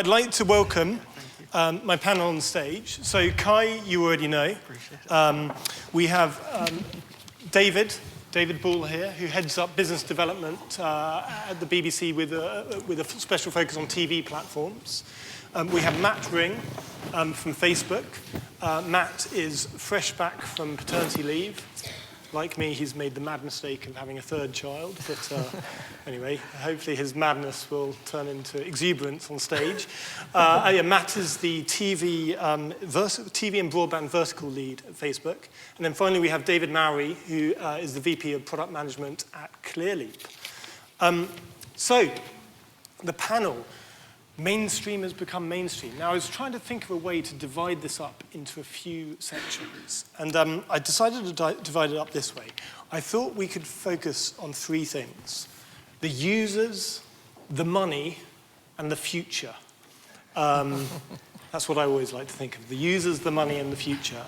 I'd like to welcome my panel on stage. So Kai, you already know. We have David Ball here, who heads up business development at the BBC with a special focus on TV platforms. We have Matt Ring from Facebook. Matt is fresh back from paternity leave. Like me, he's made the mad mistake of having a third child. But anyway, hopefully his madness will turn into exuberance on stage. Matt is the TV and broadband vertical lead at Facebook. And then finally, we have David Mowry, who is the VP of Product Management at Clearleap. So the panel, mainstream has become mainstream. Now, I was trying to think of a way to divide this up into a few sections. And I decided to divide it up this way. I thought we could focus on three things: the users, the money, and the future. That's what I always like to think of: the users, the money, and the future.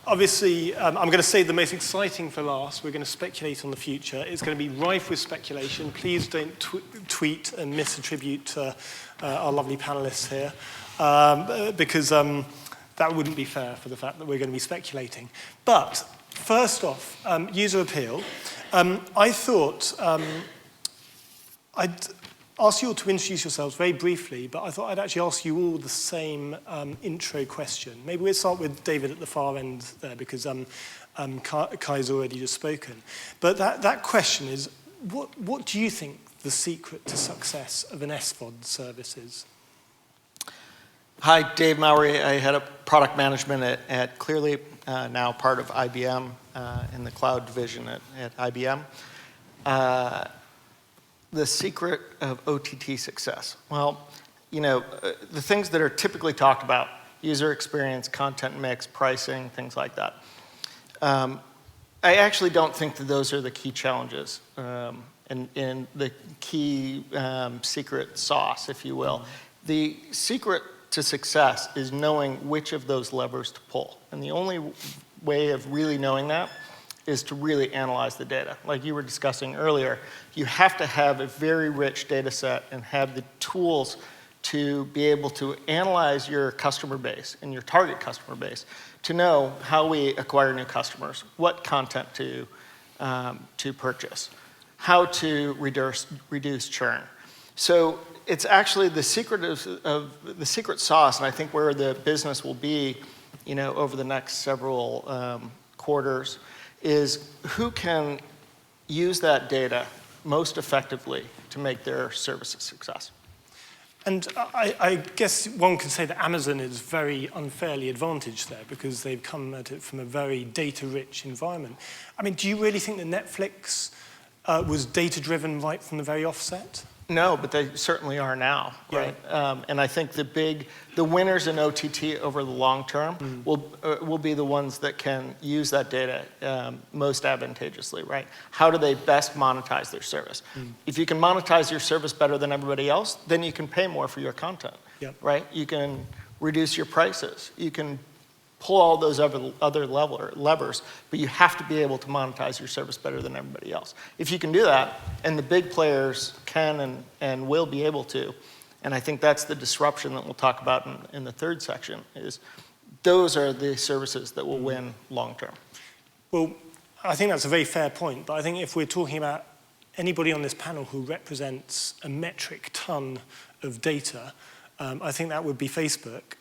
Obviously, I'm going to save the most exciting for last. We're going to speculate on the future. It's going to be rife with speculation. Please don't tweet and misattribute our lovely panelists here, because that wouldn't be fair for the fact that we're going to be speculating. But first off, user appeal. I thought I'd ask you all to introduce yourselves very briefly, but I thought I'd actually ask you all the same intro question. Maybe we'll start with David at the far end there, because Kai's already just spoken. But that question is, what do you think the secret to success of an SVOD service is? Hi, Dave Mowry. I head up product management at Clearleap, now part of IBM in the cloud division at IBM. The secret of OTT success. Well, the things that are typically talked about: user experience, content mix, pricing, things like that. I actually don't think that those are the key challenges and the key secret sauce, if you will. The secret to success is knowing which of those levers to pull. And the only way of really knowing that is to really analyze the data. Like you were discussing earlier, you have to have a very rich data set and have the tools to be able to analyze your customer base and your target customer base to know how we acquire new customers, what content to purchase, how to reduce churn. So it's actually the secret of the secret sauce, and I think where the business will be, over the next several quarters, is who can use that data most effectively to make their service a success. And I guess one could say that Amazon is very unfairly advantaged there, because they've come at it from a very data-rich environment. I mean, do you really think that Netflix was data-driven right from the very offset? No, but they certainly are now, right? And I think the winners in OTT over the long term will be the ones that can use that data most advantageously, right? How do they best monetize their service? If you can monetize your service better than everybody else, then you can pay more for your content, right? You can reduce your prices. You can pull all those other levers, but you have to be able to monetize your service better than everybody else. If you can do that, and the big players can and will be able to, and I think that's the disruption that we'll talk about in the third section, is those are the services that will win long term. Well, I think that's a very fair point, but I think if we're talking about anybody on this panel who represents a metric ton of data, I think that would be Facebook.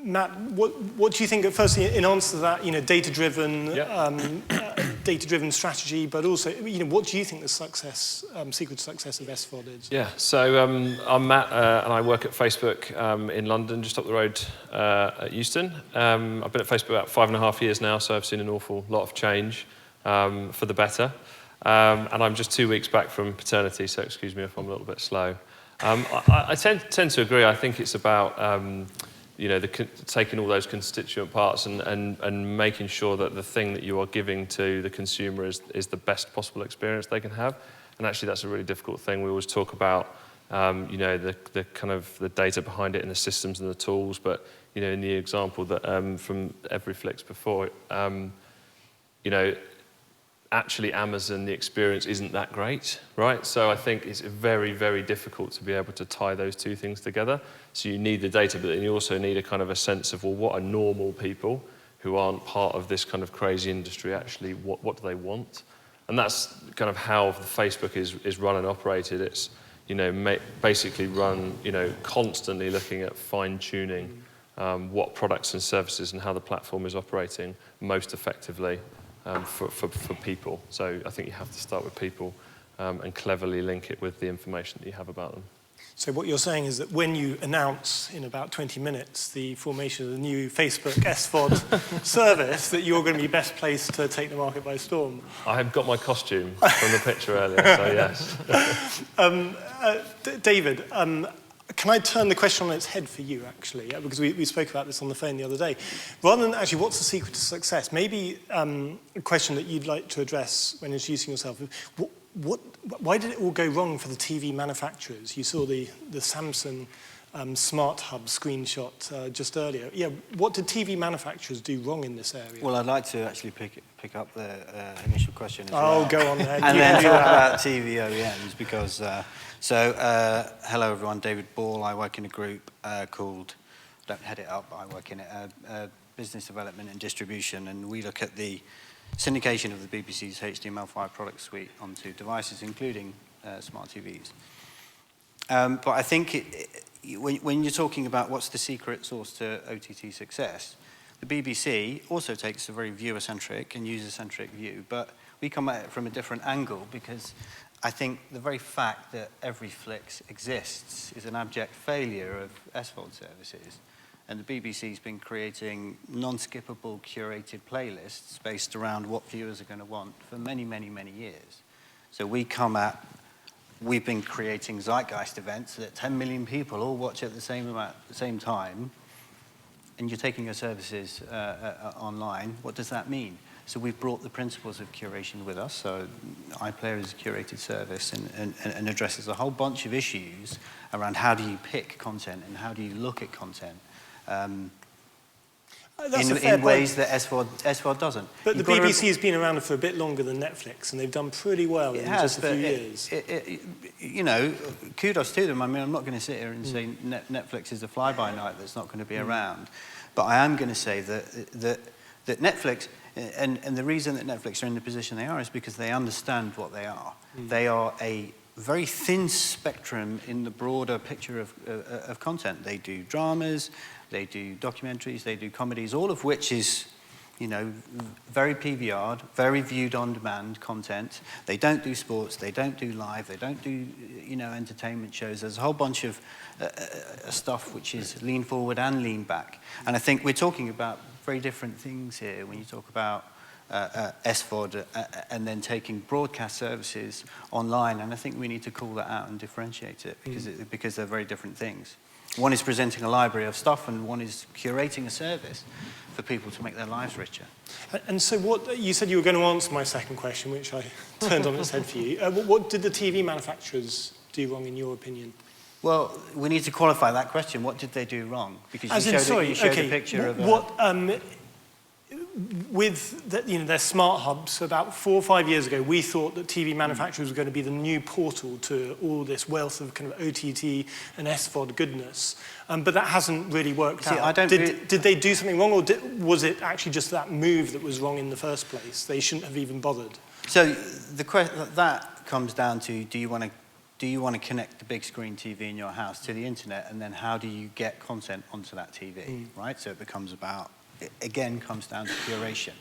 Matt, what do you think, firstly, in answer to that, data-driven strategy, but also, what do you think the secret to success of SVOD is? Yeah, so I'm Matt, and I work at Facebook in London, just up the road at Euston. I've been at Facebook about 5.5 years now, so I've seen an awful lot of change for the better. And I'm just 2 weeks back from paternity, so excuse me if I'm a little bit slow. I tend to agree. I think it's about taking all those constituent parts and making sure that the thing that you are giving to the consumer is the best possible experience they can have. And actually, that's a really difficult thing. We always talk about the kind of the data behind it and the systems and the tools. But in the example that from Everyflix before, actually Amazon, the experience isn't that great, right? So I think it's very, very difficult to be able to tie those two things together. So you need the data, but then you also need a kind of a sense of, well, what are normal people who aren't part of this kind of crazy industry actually, what do they want? And that's kind of how Facebook is run and operated. It's, you know, basically run, you know, constantly looking at fine-tuning what products and services and how the platform is operating most effectively for people. So I think you have to start with people and cleverly link it with the information that you have about them. So what you're saying is that when you announce in about 20 minutes the formation of the new Facebook SVOD service, that you're going to be best placed to take the market by storm. I have got my costume from the picture earlier, so yes. David, can I turn the question on its head for you, actually? Because we spoke about this on the phone the other day. Rather than actually what's the secret to success, maybe a question that you'd like to address when introducing yourself. Why did it all go wrong for the TV manufacturers? You saw the Samsung Smart Hub screenshot just earlier. Yeah, what did TV manufacturers do wrong in this area? Well, I'd like to actually pick up the initial question as Oh, well. go on then. And then talk about TV OEMs because... hello everyone, David Ball. I work in a group called, I don't head it up, I work in it, Business Development and Distribution, and we look at the syndication of the BBC's HTML5 product suite onto devices, including smart TVs. But I think when you're talking about what's the secret sauce to OTT success, the BBC also takes a very viewer-centric and user-centric view, but we come at it from a different angle because I think the very fact that Everyflix exists is an abject failure of SVOD services. And the BBC's been creating non-skippable curated playlists based around what viewers are going to want for many, many, many years. So we've been creating zeitgeist events that 10 million people all watch at the same time, and you're taking your services online. What does that mean? So we've brought the principles of curation with us. So iPlayer is a curated service and addresses a whole bunch of issues around how do you pick content and how do you look at content in ways that SVOD doesn't. But the BBC has been around for a bit longer than Netflix, and they've done pretty well in just a few years. You know, kudos to them. I mean, I'm not going to sit here and say Netflix is a fly-by-night that's not going to be around. But I am going to say that Netflix, and the reason that Netflix are in the position they are is because they understand what they are. They are a very thin spectrum in the broader picture of content. They do dramas, they do documentaries, they do comedies, all of which is, you know, very PVR'd, very viewed on demand content. They don't do sports, they don't do live, they don't do, you know, entertainment shows. There's a whole bunch of stuff which is lean forward and lean back. And I think we're talking about very different things here when you talk about SVOD and then taking broadcast services online, and I think we need to call that out and differentiate it because they're very different things. One is presenting a library of stuff, and one is curating a service for people to make their lives richer. And so what, you said you were going to answer my second question, which I turned on its head for you. What did the TV manufacturers do wrong, in your opinion? Well, we need to qualify that question. What did they do wrong? Because you showed a picture of with their smart hubs, about 4 or 5 years ago, we thought that TV manufacturers were going to be the new portal to all this wealth of kind of OTT and SVOD goodness. But that hasn't really worked out. Did they do something wrong, or was it actually just that move that was wrong in the first place? They shouldn't have even bothered. So that comes down to, do you want to connect the big screen TV in your house to the internet, and then how do you get content onto that TV, right? So it becomes about, again, comes down to curation.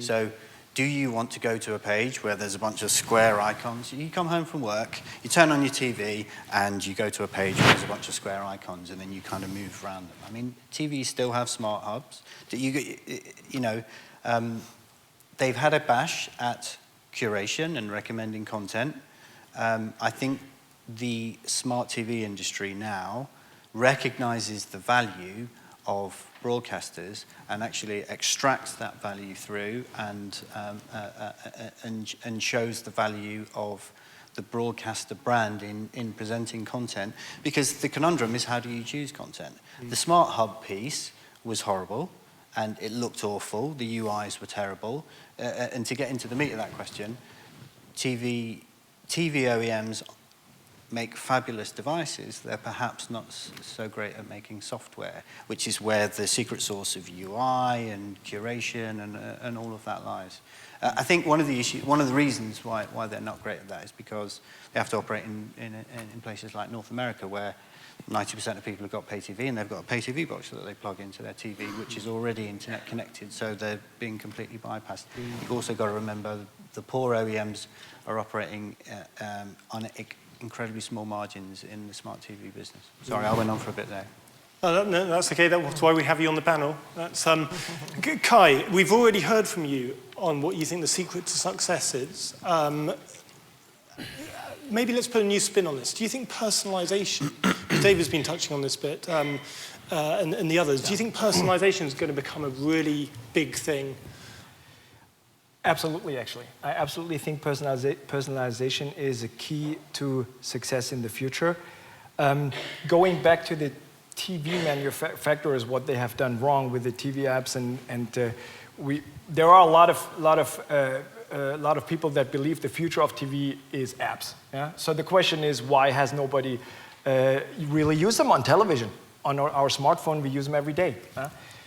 So do you want to go to a page where there's a bunch of square icons? You come home from work, you turn on your TV, and you go to a page where there's a bunch of square icons, and then you kind of move around them. I mean, TVs still have smart hubs. They've had a bash at curation and recommending content. I think the smart TV industry now recognizes the value of broadcasters and actually extracts that value through and shows the value of the broadcaster brand in presenting content, because the conundrum is, how do you choose content? The Smart Hub piece was horrible. and it looked awful. The UIs were terrible. And to get into the meat of that question, TV OEMs make fabulous devices. They're perhaps not so great at making software, which is where the secret sauce of UI and curation and all of that lies. I think one of the reasons why they're not great at that is because they have to operate in places like North America, where 90% of people have got pay TV, and they've got a pay TV box that they plug into their TV, which is already internet connected, so they're being completely bypassed. You've also got to remember the poor OEMs are operating on incredibly small margins in the smart TV business. Sorry, I went on for a bit there. Oh, no, that's okay. That's why we have you on the panel. That's, Kai, we've already heard from you on what you think the secret to success is. Maybe let's put a new spin on this. Do you think personalization, David's been touching on this bit, and the others, do you think personalization is going to become a really big thing? Absolutely, actually. I absolutely think personalization is a key to success in the future. Going back to the TV manufacturers, what they have done wrong with the TV apps, there are a lot of people that believe the future of TV is apps. Yeah? So the question is, why has nobody really used them on television? On our smartphone, we use them every day.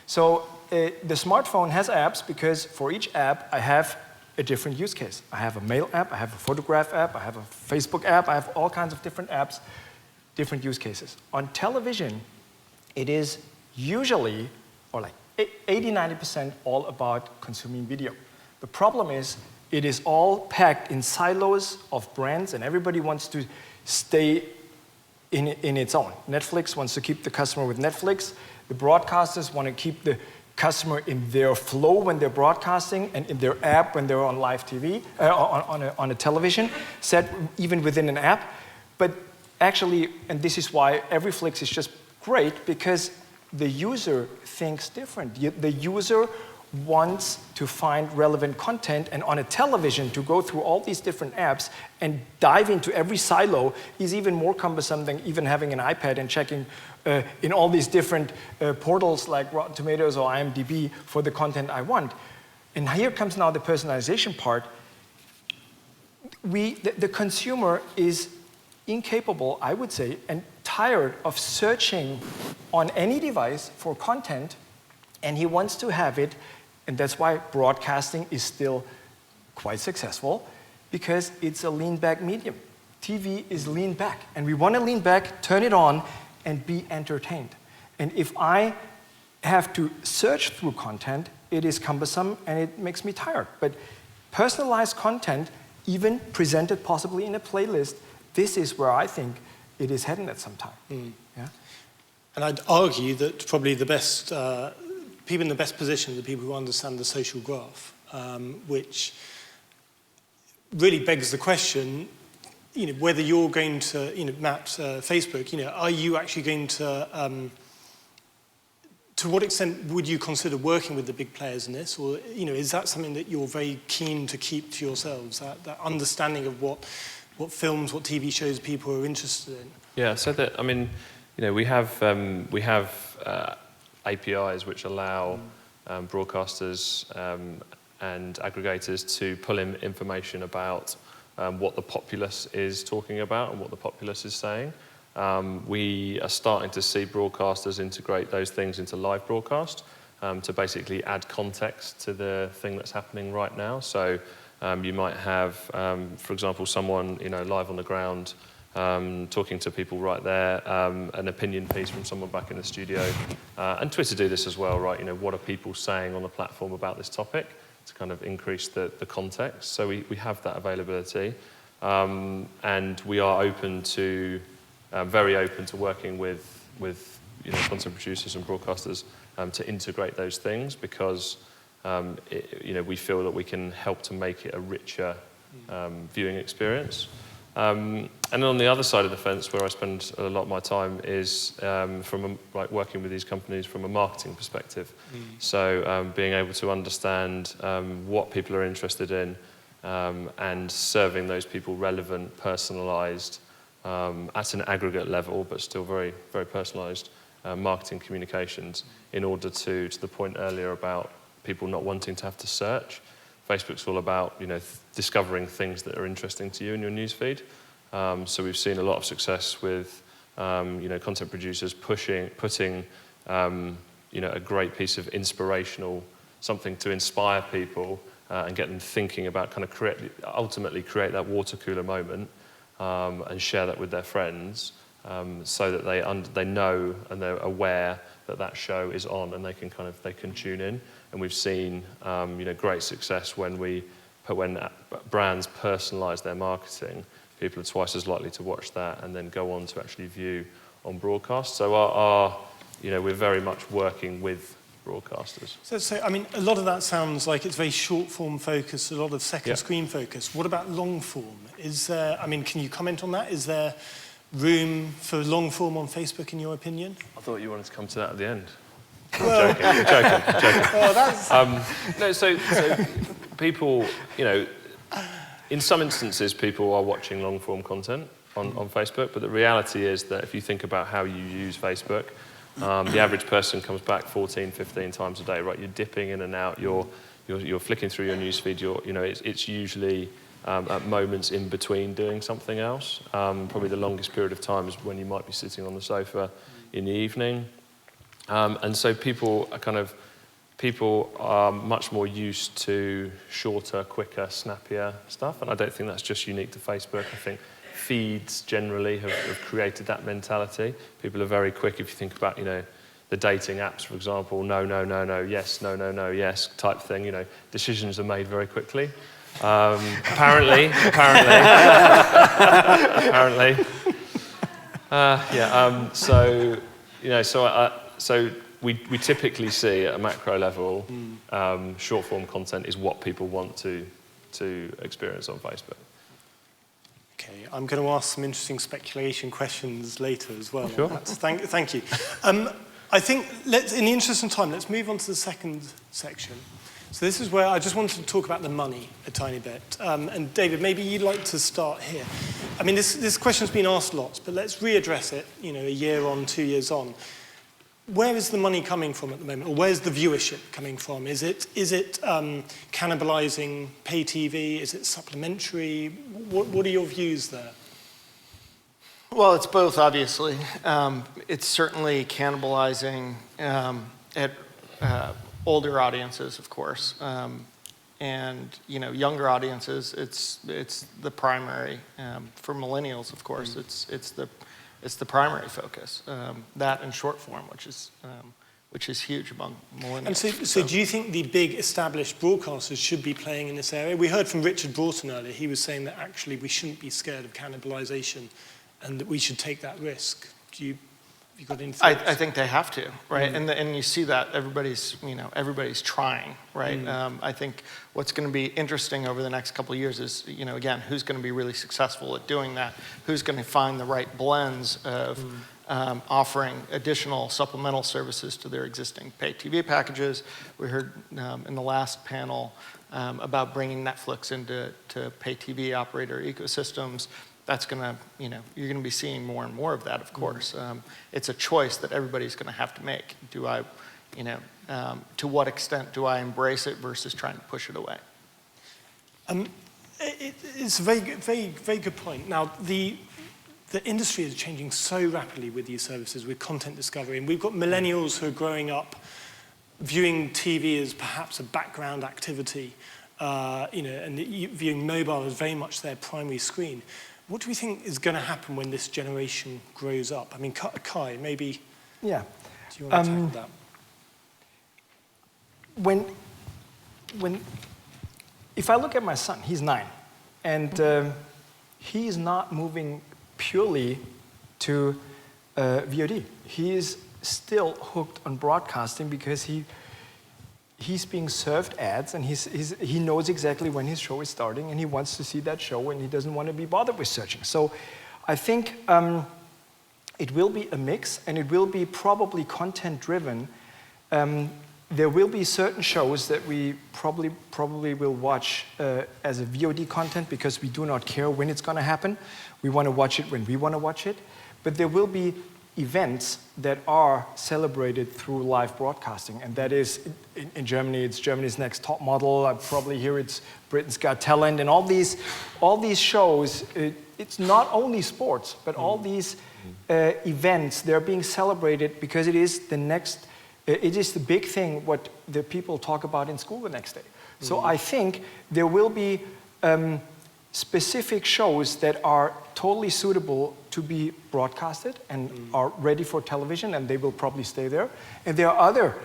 So the smartphone has apps because for each app, I have a different use case. I have a mail app, I have a photograph app, I have a Facebook app, I have all kinds of different apps, different use cases. On television, it is usually, or like 80–90% all about consuming video. The problem is, it is all packed in silos of brands, and everybody wants to stay in its own. Netflix wants to keep the customer with Netflix. The broadcasters want to keep the customer in their flow when they're broadcasting, and in their app when they're on live TV, on a television set, even within an app. But actually, and this is why Everyflix is just great, because the user thinks different. The user wants to find relevant content, and on a television, to go through all these different apps and dive into every silo is even more cumbersome than even having an iPad and checking in all these different portals like Rotten Tomatoes or IMDb for the content I want. And here comes now the personalization part. The consumer is incapable, I would say, and tired of searching on any device for content, and he wants to have it. And that's why broadcasting is still quite successful, because it's a lean-back medium. TV is lean back, and we want to lean back, turn it on, and be entertained. And if I have to search through content, it is cumbersome and it makes me tired. But personalized content, even presented possibly in a playlist, this is where I think it is heading at some time. Yeah? And I'd argue that probably the best people in the best position are the people who understand the social graph, which really begs the question, whether you're going to, Matt, Facebook, are you actually going to what extent would you consider working with the big players in this? Or, is that something that you're very keen to keep to yourselves, that understanding of what films, what TV shows people are interested in? Yeah, so that, we have APIs which allow broadcasters and aggregators to pull in information about what the populace is talking about and what the populace is saying. We are starting to see broadcasters integrate those things into live broadcast to basically add context to the thing that's happening right now. So you might have, for example, someone live on the ground talking to people right there, an opinion piece from someone back in the studio. And Twitter do this as well, right? What are people saying on the platform about this topic to kind of increase the context. So we have that availability. And we are open to, very open to working with content producers and broadcasters to integrate those things, because we feel that we can help to make it a richer viewing experience. And then on the other side of the fence, where I spend a lot of my time, is working with these companies from a marketing perspective. So being able to understand what people are interested in and serving those people relevant, personalised, at an aggregate level, but still very, very personalised marketing communications in order to the point earlier about people not wanting to have to search. Facebook's all about, discovering things that are interesting to you in your newsfeed. So we've seen a lot of success with, content producers putting, a great piece of inspirational, something to inspire people and get them thinking about kind of ultimately create that water cooler moment and share that with their friends so that they know and they're aware that show is on and they can tune in. And we've seen, great success when brands personalize their marketing. People are twice as likely to watch that and then go on to actually view on broadcast. So we're very much working with broadcasters. So, a lot of that sounds like it's very short form focused, a lot of second screen focus. What about long form? Is there, can you comment on that? Is there room for long form on Facebook in your opinion? I thought you wanted to come to that at the end. Well, Joking. Well, that's... No, so people, in some instances, people are watching long-form content on Facebook, but the reality is that if you think about how you use Facebook, the average person comes back 14, 15 times a day, right? You're dipping in and out, you're flicking through your newsfeed, it's usually at moments in between doing something else. Probably the longest period of time is when you might be sitting on the sofa in the evening. And so people are much more used to shorter, quicker, snappier stuff. And I don't think that's just unique to Facebook. I think feeds generally have created that mentality. People are very quick. If you think about, the dating apps, for example, no, yes, no, yes type thing. Decisions are made very quickly. Apparently. So we typically see at a macro level, short form content is what people want to experience on Facebook. Okay, I'm going to ask some interesting speculation questions later as well. Sure. Thank you. I think, in the interest of time, let's move on to the second section. So this is where I just wanted to talk about the money a tiny bit. And David, maybe you'd like to start here. This question's been asked lots, but let's readdress it, a year on, 2 years on. Where is the money coming from at the moment, or where's the viewership coming from? Is it cannibalizing pay TV? Is it supplementary? What are your views there? Well, it's both, obviously. It's certainly cannibalizing at older audiences, of course, and younger audiences. It's the primary for millennials, of course. It's the primary focus. That and short form, which is huge among millennials. And so do you think the big established broadcasters should be playing in this area? We heard from Richard Broughton earlier. He was saying that actually we shouldn't be scared of cannibalization and that we should take that risk. Have you got any thoughts? I think they have to, right? And you see that everybody's trying, right? I think what's going to be interesting over the next couple of years is, again, who's going to be really successful at doing that? Who's going to find the right blends of offering additional supplemental services to their existing pay TV packages? We heard in the last panel about bringing Netflix into pay TV operator ecosystems. That's going to, you're going to be seeing more and more of that, of course. It's a choice that everybody's going to have to make. Do I, to what extent do I embrace it versus trying to push it away? It's a very good point. Now, the industry is changing so rapidly with these services, with content discovery, and we've got millennials who are growing up viewing TV as perhaps a background activity, and viewing mobile as very much their primary screen. What do we think is going to happen when this generation grows up? Kai, maybe. Yeah. Do you want to tackle that? If I look at my son, he's 9, and he's not moving purely to VOD. He is still hooked on broadcasting because he's being served ads, and he knows exactly when his show is starting, and he wants to see that show, and he doesn't want to be bothered with searching. So I think it will be a mix, and it will be probably content-driven. There will be certain shows that we probably will watch as a VOD content because we do not care when it's going to happen. We want to watch it when we want to watch it. But there will be events that are celebrated through live broadcasting. And that is, in Germany, it's Germany's Next Top Model. I probably hear it's Britain's Got Talent. And all these shows, it's not only sports, but all these events, they're being celebrated because it is the big thing what the people talk about in school the next day. So I think there will be specific shows that are totally suitable to be broadcasted and are ready for television, and they will probably stay there. And there are other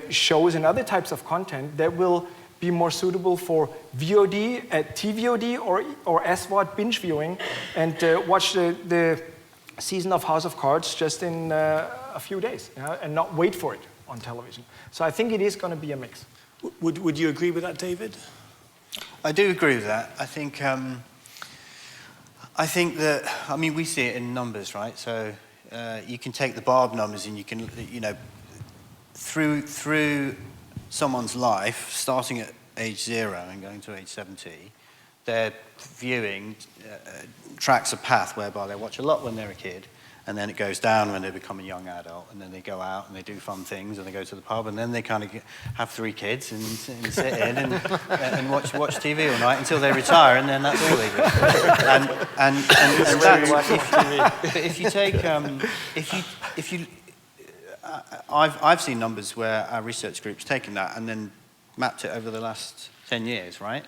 shows and other types of content that will be more suitable for VOD, TVOD, or SVOD binge viewing, and watch the season of House of Cards just in a few days, and not wait for it on television. So I think it is going to be a mix. Would you agree with that, David? I do agree with that. I think that, I mean, we see it in numbers, right? So you can take the Barb numbers and you can, through someone's life, starting at age 0 and going to age 70, their viewing tracks a path whereby they watch a lot when they're a kid, and then it goes down when they become a young adult, and then they go out and they do fun things, and they go to the pub, and then they kind of have 3 kids and sit in and watch TV all night until they retire, and then that's all they do. And that's, if you take, I've seen numbers where our research group's taken that and then mapped it over the last 10 years, right?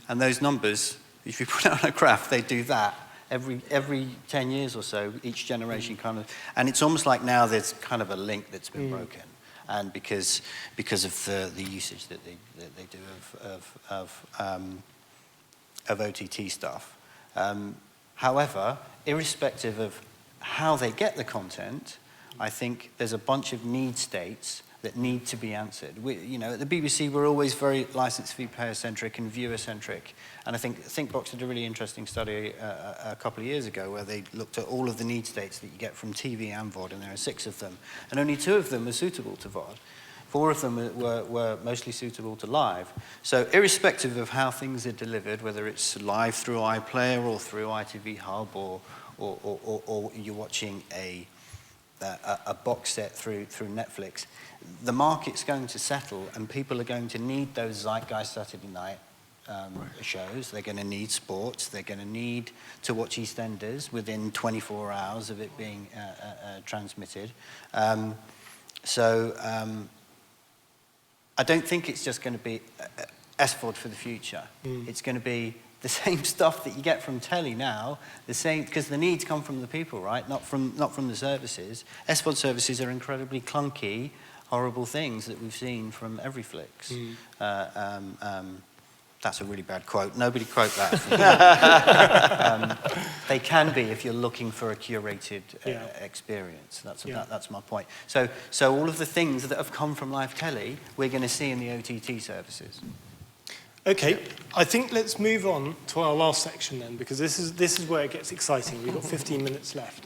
And those numbers, if you put it on a graph, they do that. Every 10 years or so, each generation kind of, and it's almost like now there's kind of a link that's been broken, and because of the usage that they do of OTT stuff. However, irrespective of how they get the content, I think there's a bunch of need states that need to be answered. At the BBC, we're always very license fee payer-centric and viewer-centric. And I think Thinkbox did a really interesting study a couple of years ago where they looked at all of the need states that you get from TV and VOD, and there are 6 of them. And only 2 of them are suitable to VOD. 4 of them were mostly suitable to live. So irrespective of how things are delivered, whether it's live through iPlayer or through ITV Hub or you're watching a box set through Netflix, the market's going to settle, and people are going to need those Zeitgeist Saturday night shows. They're going to need sports. They're going to need to watch EastEnders within 24 hours of it being transmitted. So I don't think it's just going to be SVOD for the future. It's going to be the same stuff that you get from telly now, the same, because the needs come from the people, right? Not from the services. SVOD services are incredibly clunky, horrible things that we've seen from Everyflix. That's a really bad quote. Nobody quote that. They can be if you're looking for a curated experience. That's my point. So all of the things that have come from live telly, we're going to see in the OTT services. Okay, I think let's move on to our last section then, because this is where it gets exciting. We've got 15 minutes left.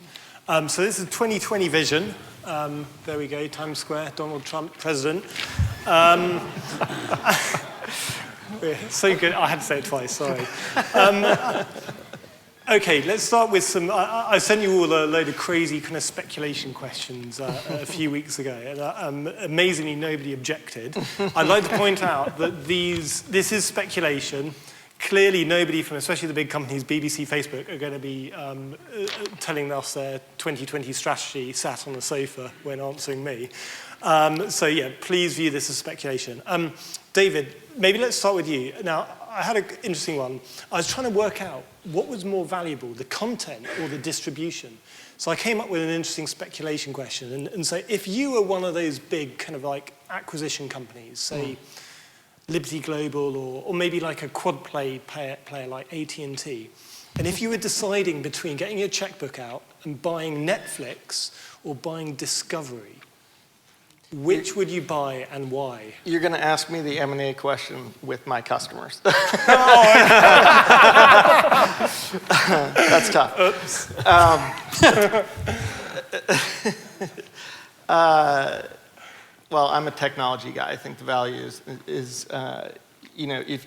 So this is 2020 vision. There we go, Times Square, Donald Trump, president. So good, I had to say it twice, sorry. Okay, let's start with some, I sent you all a load of crazy kind of speculation questions a few weeks ago, and amazingly nobody objected. I'd like to point out that this is speculation. Clearly nobody from, especially the big companies, BBC, Facebook, are going to be telling us their 2020 strategy sat on the sofa when answering me. So yeah, please view this as speculation. David, maybe let's start with you. Now, I had an interesting one. I was trying to work out what was more valuable, the content or the distribution. So I came up with an interesting speculation question and say, if you were one of those big kind of like acquisition companies, say Liberty Global or maybe like a quad play player like AT&T, and if you were deciding between getting your checkbook out and buying Netflix or buying Discovery, which would you buy and why? You're going to ask me the M&A question with my customers. That's tough. Oops. Well, I'm a technology guy. I think the value is if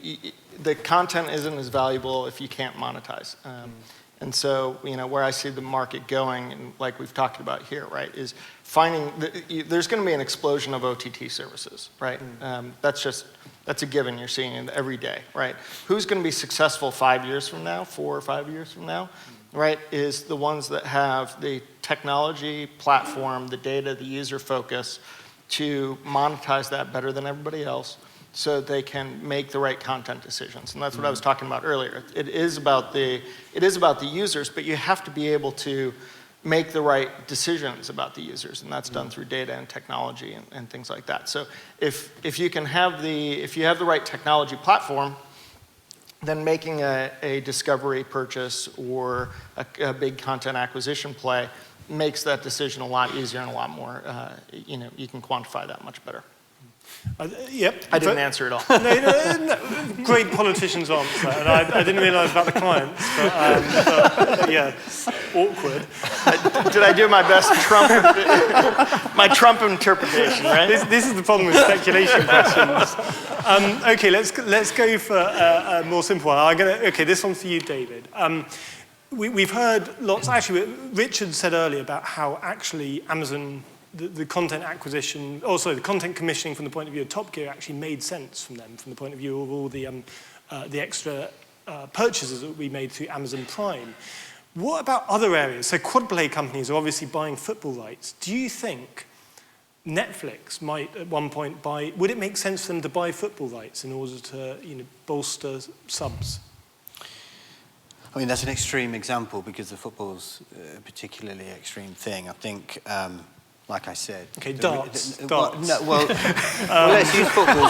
the content isn't as valuable if you can't monetize. And so, where I see the market going, and like we've talked about here, right, is finding, there's going to be an explosion of OTT services, right? That's a given. You're seeing it every day, right? Who's going to be successful 5 years from now, 4 or 5 years from now, right, is the ones that have the technology platform, the data, the user focus to monetize that better than everybody else, so they can make the right content decisions. And that's what I was talking about earlier. It is about the users, but you have to be able to make the right decisions about the users, and that's done through data and technology and things like that. So if you have the right technology platform, then making a discovery purchase or a big content acquisition play makes that decision a lot easier and a lot more, you can quantify that much better. Yep. I didn't answer it all. No. Great politician's answer, and I didn't realise about the clients, but yeah, awkward. Did I do my best Trump interpretation, right? This is the problem with speculation questions. Okay, let's go for a more simple one. Okay, this one's for you, David. We've heard lots. Actually, Richard said earlier about how actually Amazon. The content acquisition, also the content commissioning from the point of view of Top Gear actually made sense from them, from the point of view of all the extra purchases that we made through Amazon Prime. What about other areas? So quad play companies are obviously buying football rights. Do you think Netflix might at one point would it make sense for them to buy football rights in order to bolster subs? I mean, that's an extreme example because the football's a particularly extreme thing. I think... like I said. Okay, darts. Well, let's use football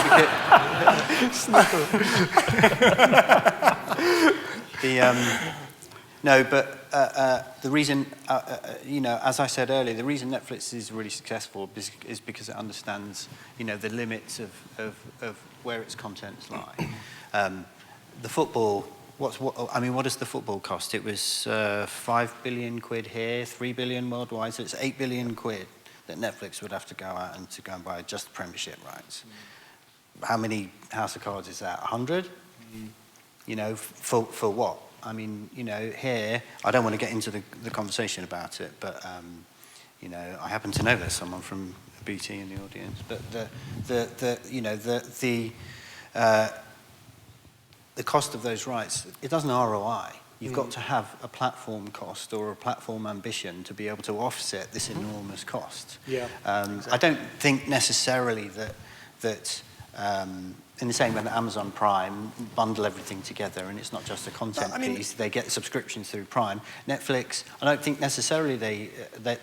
because the reason, as I said earlier, the reason Netflix is really successful is because it understands, the limits of where its contents lie. The football. What does the football cost? It was 5 billion quid here, 3 billion worldwide, so it's 8 billion quid. That Netflix would have to go out and go and buy just the Premiership rights. How many House of Cards is that? 100? For what? I mean, here, I don't want to get into the conversation about it, but, I happen to know there's someone from BT in the audience, but the cost of those rights, it doesn't ROI. You've got to have a platform cost or a platform ambition to be able to offset this enormous cost. Yeah, exactly. I don't think necessarily that in the same way that Amazon Prime bundle everything together and it's not just a content piece, they get subscriptions through Prime. Netflix, I don't think necessarily they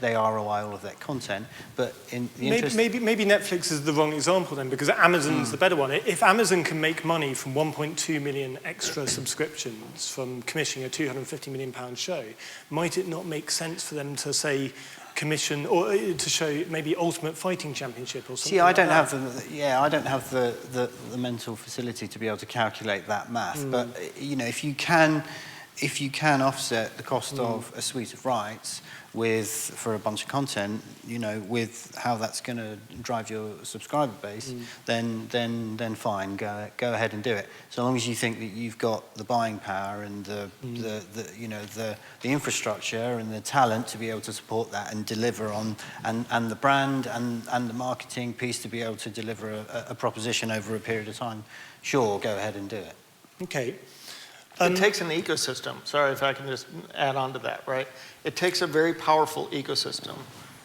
ROI all of their content, but in the interest... Maybe Netflix is the wrong example then, because Amazon's the better one. If Amazon can make money from 1.2 million extra subscriptions from commissioning a £250 million show, might it not make sense for them to say, commission or to show maybe Ultimate Fighting Championship or something? See, I don't have the mental facility to be able to calculate that math. But if you can offset the cost of a suite of rights for a bunch of content, with how that's going to drive your subscriber base, then fine, go ahead and do it. So long as you think that you've got the buying power and the infrastructure and the talent to be able to support that and deliver on, and the brand and the marketing piece to be able to deliver a proposition over a period of time, sure, go ahead and do it. Okay. It takes an ecosystem. Sorry if I can just add on to that, right? It takes a very powerful ecosystem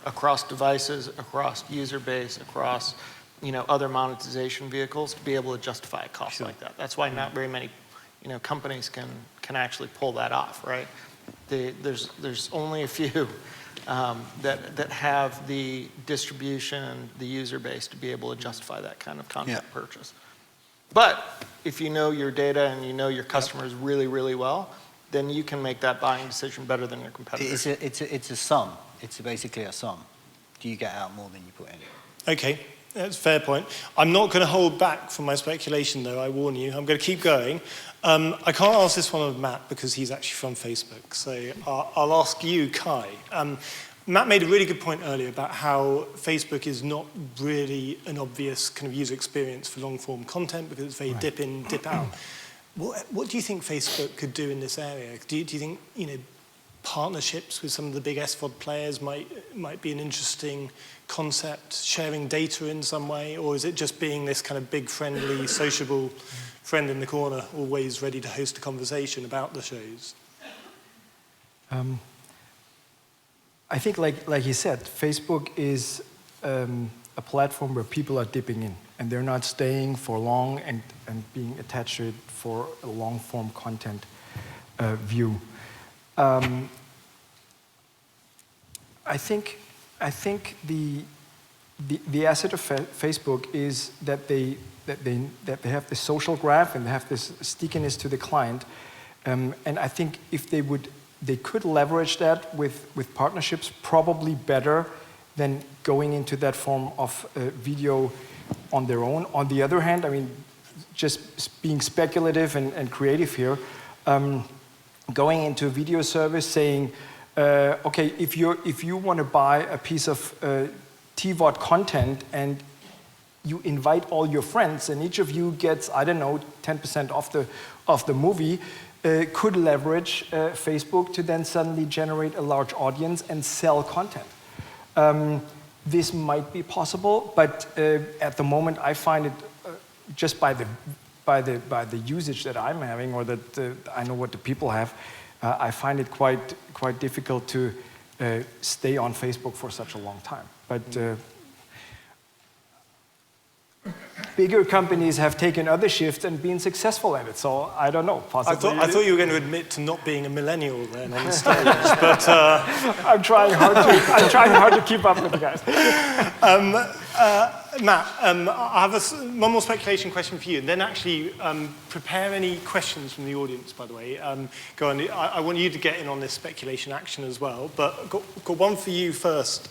across devices, across user base, across other monetization vehicles to be able to justify a cost like that. That's why not very many companies can actually pull that off, right? There's only a few that have the distribution, the user base to be able to justify that kind of content purchase. But if you know your data and you know your customers really, really well, then you can make that buying decision better than your competitors. It's a sum. It's basically a sum. Do you get out more than you put in? Okay, that's a fair point. I'm not going to hold back from my speculation, though, I warn you. I'm going to keep going. I can't ask this one of Matt because he's actually from Facebook. So I'll ask you, Kai. Matt made a really good point earlier about how Facebook is not really an obvious kind of user experience for long-form content because it's very dip in, dip out. What do you think Facebook could do in this area? Do you think, you know, partnerships with some of the big SVOD players might be an interesting concept, sharing data in some way, or is it just being this kind of big, friendly, sociable friend in the corner, always ready to host a conversation about the shows? I think, like you said, Facebook is a platform where people are dipping in, and they're not staying for long and being attached to it for a long-form content view. I think the asset of Facebook is that they have the social graph and they have this stickiness to the client, and I think if they could leverage that with partnerships probably better than going into that form of video on their own. On the other hand, I mean, just being speculative and creative here, going into a video service saying, okay, if you want to buy a piece of TVOD content and you invite all your friends and each of you gets, I don't know, 10% of the movie, could leverage Facebook to then suddenly generate a large audience and sell content. This might be possible, but at the moment I find it just by the usage that I'm having, or that I know what the people have, I find it quite difficult to stay on Facebook for such a long time. But bigger companies have taken other shifts and been successful at it. So I don't know. Possibly. I thought you were going to admit to not being a millennial then on stage, but I'm trying hard to keep up with the guys. Matt, I have one more speculation question for you, and then actually prepare any questions from the audience, by the way. Go on. I want you to get in on this speculation action as well, but got one for you first,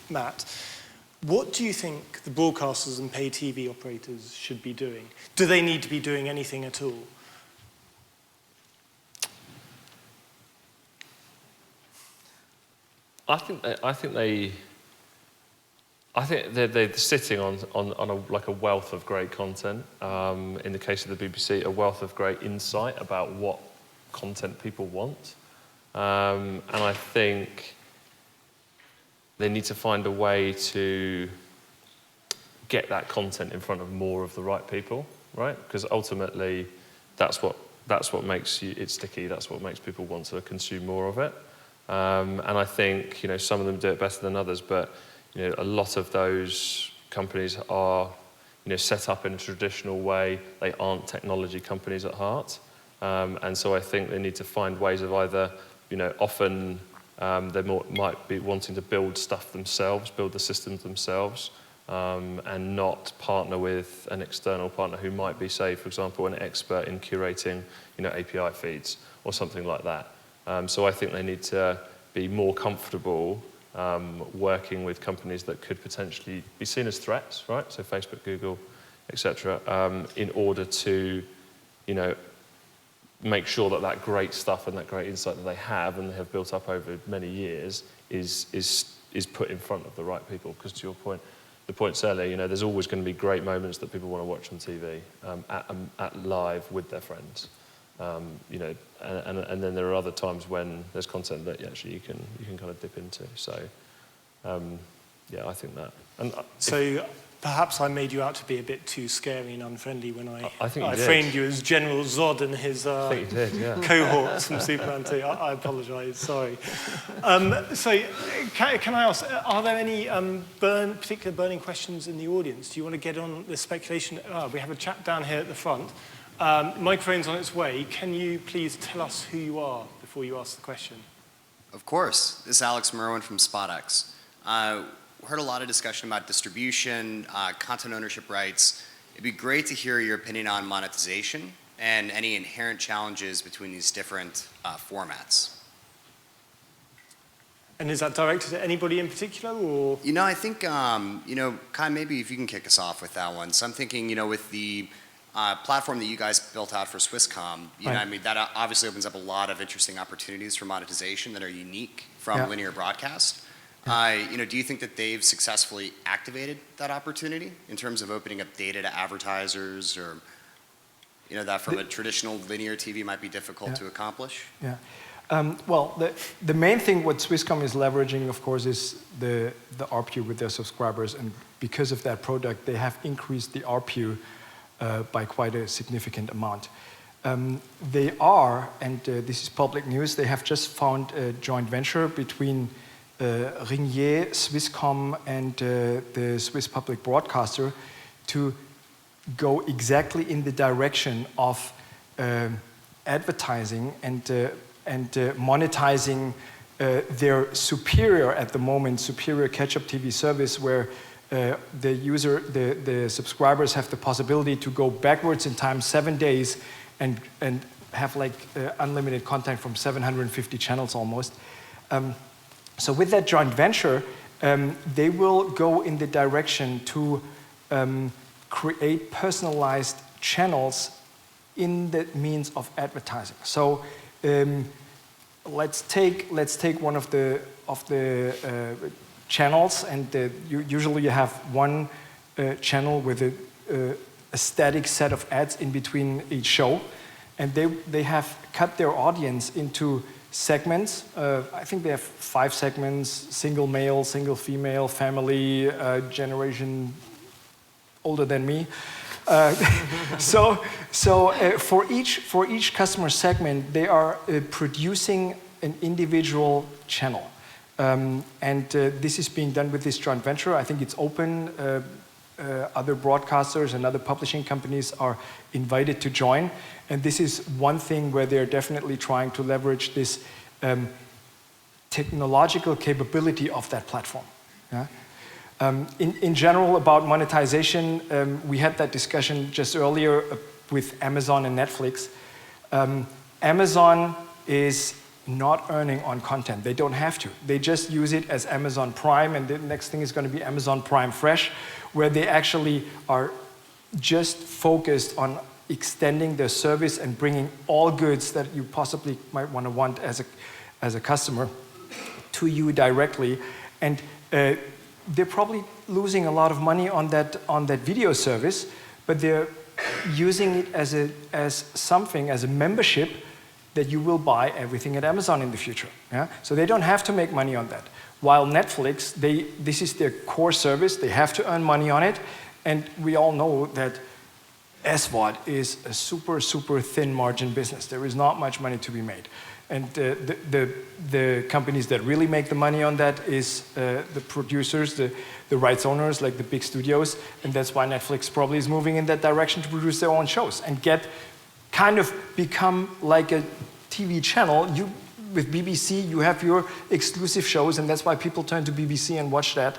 Matt. What do you think the broadcasters and pay TV operators should be doing? Do they need to be doing anything at all? I think they're sitting on a wealth of great content. In the case of the BBC, a wealth of great insight about what content people want, and I think they need to find a way to get that content in front of more of the right people, right? Because ultimately, that's what makes it sticky. That's what makes people want to consume more of it. And I think, you know, some of them do it better than others, but you know, a lot of those companies are, you know, set up in a traditional way. They aren't technology companies at heart, and so I think they need to find ways of either, you know, often they might be wanting to build stuff themselves, build the systems themselves, and not partner with an external partner who might be, say, for example, an expert in curating, you know, API feeds or something like that. So I think they need to be more comfortable working with companies that could potentially be seen as threats, right? So Facebook, Google, etc., in order to, you know, make sure that great stuff and that great insight that they have and they have built up over many years is put in front of the right people. Because to your point, the points earlier, you know, there's always going to be great moments that people want to watch on TV at live with their friends. You know, and then there are other times when there's content that actually you can kind of dip into. So, yeah, I think that. And so perhaps I made you out to be a bit too scary and unfriendly when I framed you as General Zod and his I think you did, yeah. cohorts from Superman 2. I apologise, sorry. So can I ask, are there any particular burning questions in the audience? Do you want to get on this speculation? We have a chat down here at the front. Microphone's on its way. Can you please tell us who you are before you ask the question? Of course. This is Alex Merwin from SpotX. Heard a lot of discussion about distribution, content ownership rights. It'd be great to hear your opinion on monetization and any inherent challenges between these different formats. And is that directed at anybody in particular, or? You know, I think, you know, Kai, maybe if you can kick us off with that one. So I'm thinking, you know, with the platform that you guys built out for Swisscom, you know, I mean, that obviously opens up a lot of interesting opportunities for monetization that are unique from linear broadcast. You know, do you think that they've successfully activated that opportunity in terms of opening up data to advertisers or? that from a traditional linear TV might be difficult to accomplish? Yeah. Well, the main thing what Swisscom is leveraging, of course, is the ARPU with their subscribers, and because of that product, they have increased the ARPU by quite a significant amount. They are, and this is public news, they have just found a joint venture between Ringier, Swisscom, and the Swiss public broadcaster to go exactly in the direction of advertising and monetizing their superior, at the moment, superior catch-up TV service, where the subscribers have the possibility to go backwards in time 7 days and have like unlimited content from 750 channels almost. So with that joint venture, they will go in the direction to create personalized channels in the means of advertising. So let's take one of the channels, and usually you have one channel with a static set of ads in between each show, and they have cut their audience into segments. I think they have 5 segments: single male, single female, family, generation older than me. For each customer segment, they are producing an individual channel. This is being done with this joint venture. I think it's open. Other broadcasters and other publishing companies are invited to join. And this is one thing where they're definitely trying to leverage this technological capability of that platform. Yeah? In general, about monetization, we had that discussion just earlier with Amazon and Netflix. Amazon is not earning on content. They don't have to. They just use it as Amazon Prime, and the next thing is going to be Amazon Prime Fresh, where they actually are just focused on extending their service and bringing all goods that you possibly might want as a customer to you directly. And they're probably losing a lot of money on that video service, but they're using it as a membership that you will buy everything at Amazon in the future. Yeah? So they don't have to make money on that. While Netflix, this is their core service, they have to earn money on it, and we all know that SVOD is a super, super thin margin business. There is not much money to be made. And the companies that really make the money on that is the producers, the rights owners, like the big studios, and that's why Netflix probably is moving in that direction to produce their own shows and become like a TV channel. With BBC, you have your exclusive shows, and that's why people turn to BBC and watch that.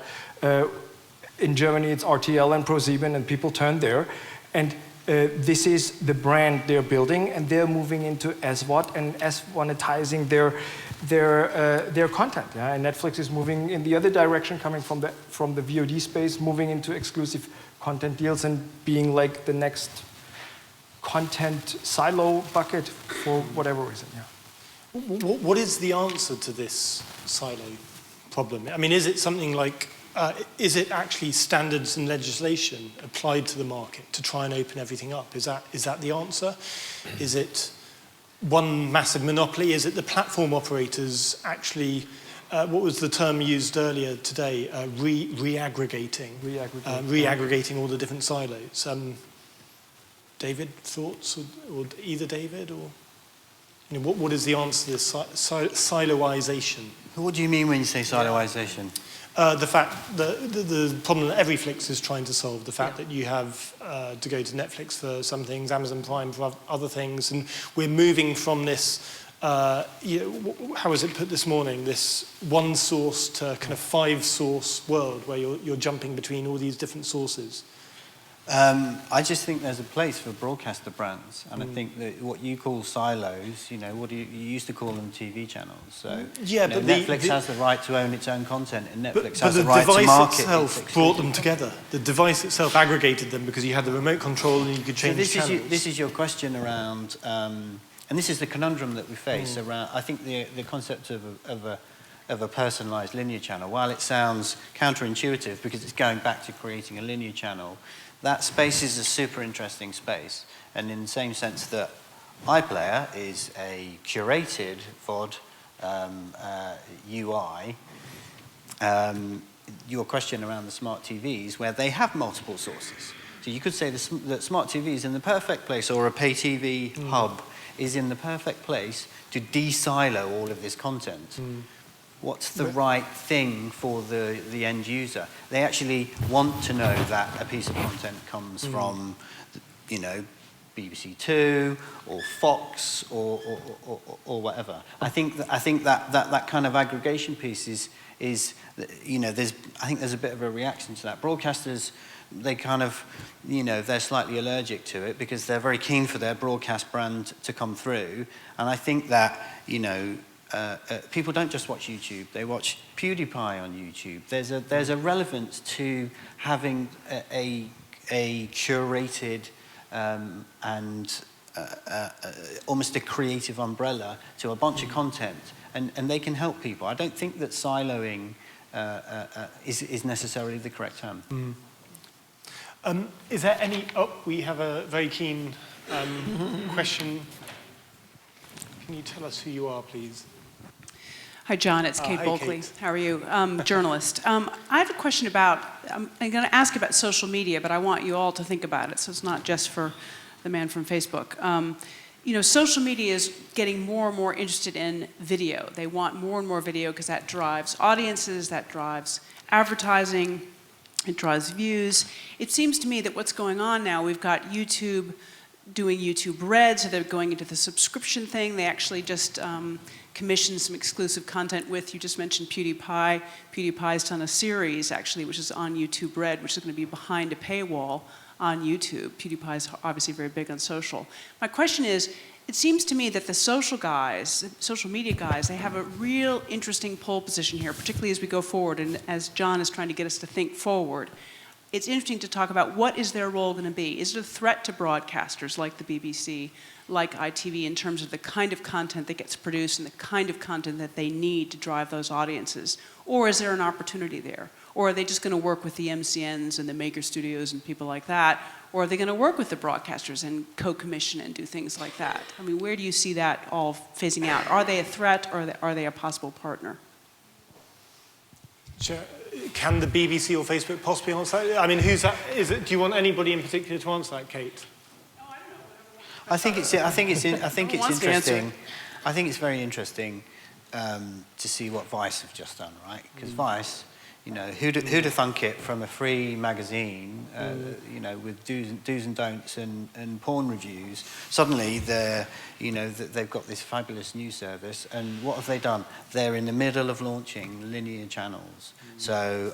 In Germany, it's RTL and ProSieben, and people turn there. And this is the brand they're building, and they're moving into SVOD and monetizing their content. Yeah? And Netflix is moving in the other direction, coming from the VOD space, moving into exclusive content deals and being like the next content silo bucket for whatever reason. Yeah. What is the answer to this silo problem? I mean, is it something like, is it actually standards and legislation applied to the market to try and open everything up? Is that the answer? Is it one massive monopoly? Is it the platform operators actually, what was the term used earlier today, reaggregating all the different silos? David, thoughts, or either David, or what is the answer to this siloization? What do you mean when you say siloization? The fact that the problem that Everyflix is trying to solve, the fact that you have to go to Netflix for some things, Amazon Prime for other things, and we're moving from this, how was it put this morning, this one source to kind of 5 source world where you're jumping between all these different sources. I just think there's a place for broadcaster brands, and I think that what you call silos, what you used to call them TV channels. So but Netflix has the right to own its own content, and Netflix has the right to market. But the device itself brought them together. The device itself aggregated them because you had the remote control and you could change channels. This is your question around, and this is the conundrum that we face around. I think the concept of a personalized linear channel, while it sounds counterintuitive because it's going back to creating a linear channel, that space is a super interesting space. And in the same sense that iPlayer is a curated VOD UI, your question around the smart TVs, where they have multiple sources. So you could say that smart TV is in the perfect place, or a pay TV hub is in the perfect place to de-silo all of this content. What's the right thing for the end user? They actually want to know that a piece of content comes from, you know, BBC Two or Fox or whatever. I think that kind of aggregation piece is you know, I think there's a bit of a reaction to that. Broadcasters, they kind of, you know, they're slightly allergic to it because they're very keen for their broadcast brand to come through. And I think that, you know, people don't just watch YouTube, they watch PewDiePie on YouTube. There's a relevance to having a curated and almost a creative umbrella to a bunch of content, and they can help people. I don't think that siloing is necessarily the correct term. Is there any... Oh, we have a very keen question. Can you tell us who you are, please? Hi, John. It's Kate hi, Bulkley. Kate. How are you? Journalist. I have a question about, I'm going to ask about social media, but I want you all to think about it, so it's not just for the man from Facebook. You know, social media is getting more and more interested in video. They want more and more video because that drives audiences, that drives advertising, it drives views. It seems to me that what's going on now, we've got YouTube doing YouTube Red, so they're going into the subscription thing. They actually just commissioned some exclusive content with, you just mentioned PewDiePie. PewDiePie's done a series, actually, which is on YouTube Red, which is going to be behind a paywall on YouTube. PewDiePie's obviously very big on social. My question is, it seems to me that the social guys, social media guys, they have a real interesting pole position here, particularly as we go forward, and as John is trying to get us to think forward. It's interesting to talk about what is their role going to be. Is it a threat to broadcasters like the BBC, like ITV, in terms of the kind of content that gets produced and the kind of content that they need to drive those audiences? Or is there an opportunity there? Or are they just going to work with the MCNs and the maker studios and people like that? Or are they going to work with the broadcasters and co-commission and do things like that? I mean, where do you see that all phasing out? Are they a threat or are they a possible partner? Sure. Can the BBC or Facebook possibly answer that? I mean, who's that? Is it? Do you want anybody in particular to answer that, Kate? I think it's wants to answer interesting. I think it's very interesting to see what Vice have just done, right? Because Vice, you know, who'd have thunk it from a free magazine, you know, with do's and don'ts and porn reviews. Suddenly, they've got this fabulous news service, and what have they done? They're in the middle of launching linear channels. So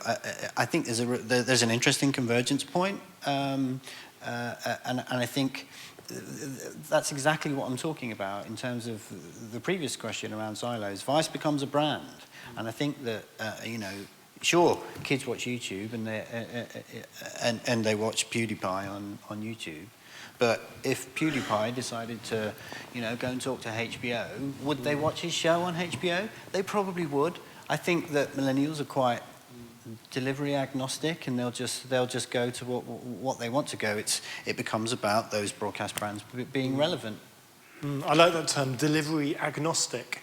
I think there's an interesting convergence point, and I think that's exactly what I'm talking about in terms of the previous question around silos. Vice becomes a brand, and I think that you know. Sure, kids watch YouTube and they watch PewDiePie on YouTube. But if PewDiePie decided to, you know, go and talk to HBO, would they watch his show on HBO? They probably would. I think that millennials are quite delivery agnostic, and they'll just go to what they want to go. It becomes about those broadcast brands being relevant. I like that term, delivery agnostic.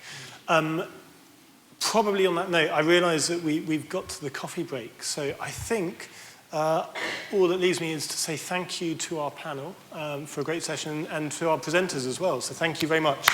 Probably on that note, I realise that we've got to the coffee break. So I think all that leaves me is to say thank you to our panel for a great session and to our presenters as well. So thank you very much.